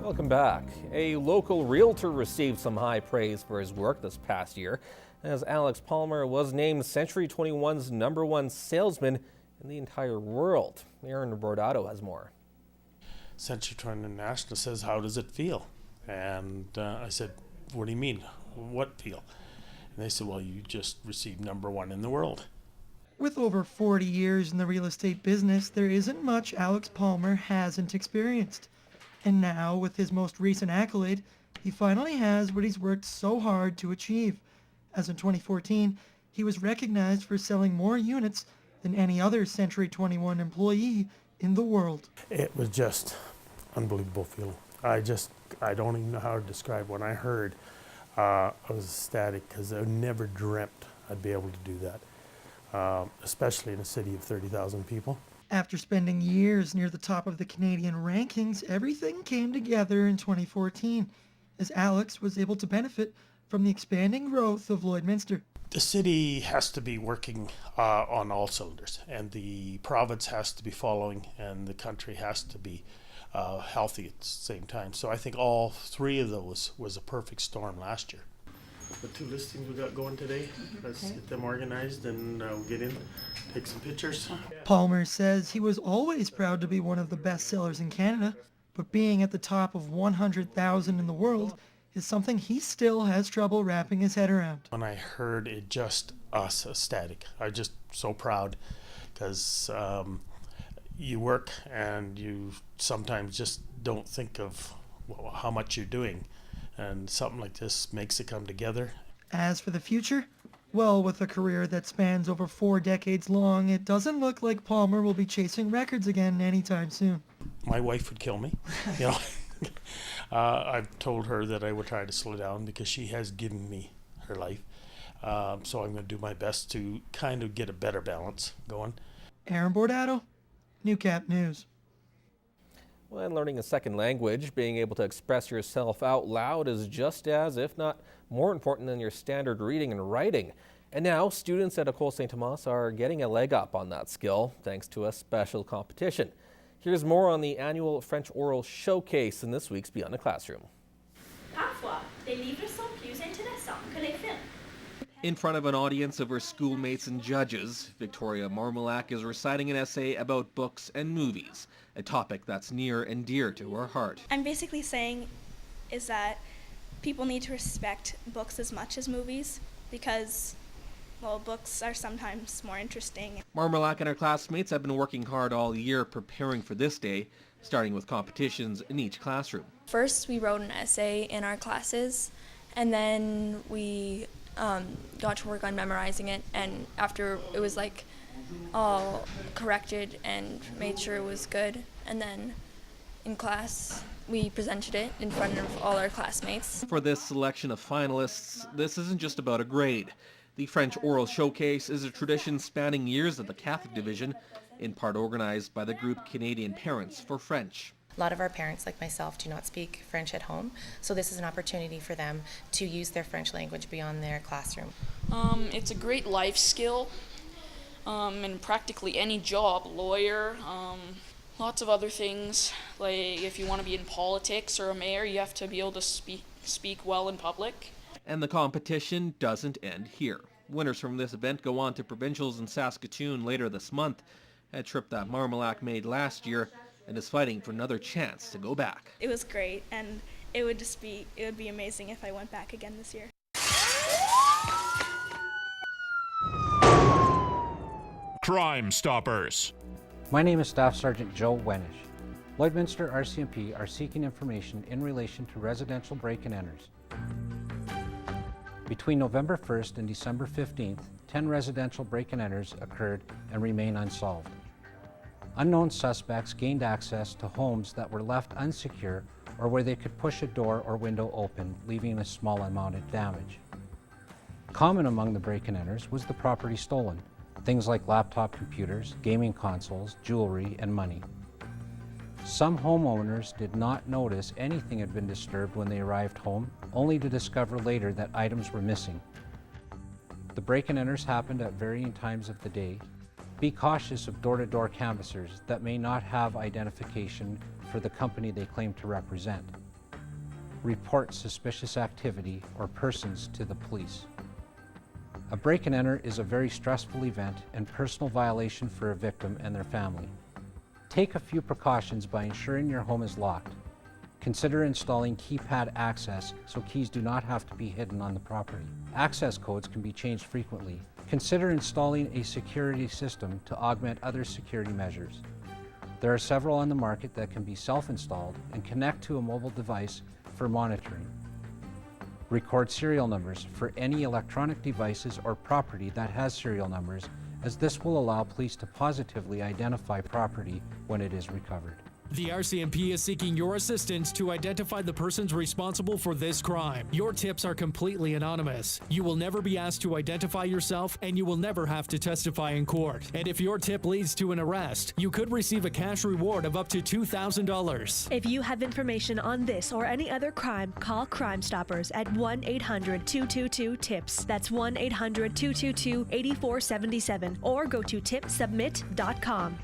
Welcome back. A local realtor received some high praise for his work this past year, as Alex Palmer was named Century 21's #1 salesman in the entire world. Aaron Bordato has more. Century 21 National says, "How does it feel?" And I said, "What do you mean? What feel?" And they said, "Well, you just received #1 in the world." With over 40 years in the real estate business, there isn't much Alex Palmer hasn't experienced. And now, with his most recent accolade, he finally has what he's worked so hard to achieve. As in 2014, he was recognized for selling more units than any other Century 21 employee in the world. It was just unbelievable feeling. I don't even know how to describe. When I heard, I was ecstatic because I never dreamt I'd be able to do that, especially in a city of 30,000 people. After spending years near the top of the Canadian rankings, everything came together in 2014 as Alex was able to benefit from the expanding growth of Lloydminster. The city has to be working on all cylinders, and the province has to be following, and the country has to be healthy at the same time. So I think all three of those was a perfect storm last year. The 2 listings we got going today, let's get them organized and we'll get in, take some pictures. Palmer says he was always proud to be one of the best sellers in Canada, but being at the top of 100,000 in the world is something he still has trouble wrapping his head around. When I heard it, just us ecstatic. I just so proud because you work and you sometimes just don't think of how much you're doing. And something like this makes it come together. As for the future, well, with a career that spans over 4 decades long, it doesn't look like Palmer will be chasing records again anytime soon. My wife would kill me, you know. I've told her that I would try to slow down because she has given me her life. So I'm going to do my best to kind of get a better balance going. Aaron Bordato, Newcap News. When learning a second language, being able to express yourself out loud is just as, if not more important than your standard reading and writing. And now, students at École Saint-Thomas are getting a leg up on that skill thanks to a special competition. Here's more on the annual French Oral Showcase in this week's Beyond the Classroom. Parfois, les livres sont plus intéressants que les films. In front of an audience of her schoolmates and judges, Victoria Marmolak is reciting an essay about books and movies, a topic that's near and dear to her heart. I'm basically saying is that people need to respect books as much as movies because, well, books are sometimes more interesting. Marmolak and her classmates have been working hard all year preparing for this day, starting with competitions in each classroom. First, we wrote an essay in our classes, and then we got to work on memorizing it, and after it was all corrected and made sure it was good, and then in class we presented it in front of all our classmates. For this selection of finalists, this isn't just about a grade. The French Oral Showcase is a tradition spanning years at the Catholic Division, in part organized by the group Canadian Parents for French. A lot of our parents, like myself, do not speak French at home, so this is an opportunity for them to use their French language beyond their classroom. It's a great life skill in practically any job, lawyer, lots of other things. Like if you want to be in politics or a mayor, you have to be able to speak well in public. And the competition doesn't end here. Winners from this event go on to provincials in Saskatoon later this month, a trip that Marmolak made last year, and is fighting for another chance to go back. It was great, and it would be amazing if I went back again this year. Crimestoppers. My name is Staff Sergeant Joe Wenish. Lloydminster RCMP are seeking information in relation to residential break-and-enters. Between November 1st and December 15th, 10 residential break-and-enters occurred and remain unsolved. Unknown suspects gained access to homes that were left unsecure or where they could push a door or window open, leaving a small amount of damage. Common among the break-and-enters was the property stolen, things like laptop computers, gaming consoles, jewelry, and money. Some homeowners did not notice anything had been disturbed when they arrived home, only to discover later that items were missing. The break-and-enters happened at varying times of the day. Be cautious of door-to-door canvassers that may not have identification for the company they claim to represent. report suspicious activity or persons to the police. A break and enter is a very stressful event and personal violation for a victim and their family. Take a few precautions by ensuring your home is locked. Consider installing keypad access so keys do not have to be hidden on the property. Access codes can be changed frequently. Consider installing a security system to augment other security measures. There are several on the market that can be self-installed and connect to a mobile device for monitoring. Record serial numbers for any electronic devices or property that has serial numbers, as this will allow police to positively identify property when it is recovered. The RCMP is seeking your assistance to identify the persons responsible for this crime. Your tips are completely anonymous. You will never be asked to identify yourself, and you will never have to testify in court. And if your tip leads to an arrest, you could receive a cash reward of up to $2,000. If you have information on this or any other crime, call Crimestoppers at 1-800-222-TIPS. That's 1-800-222-8477, or go to tipsubmit.com.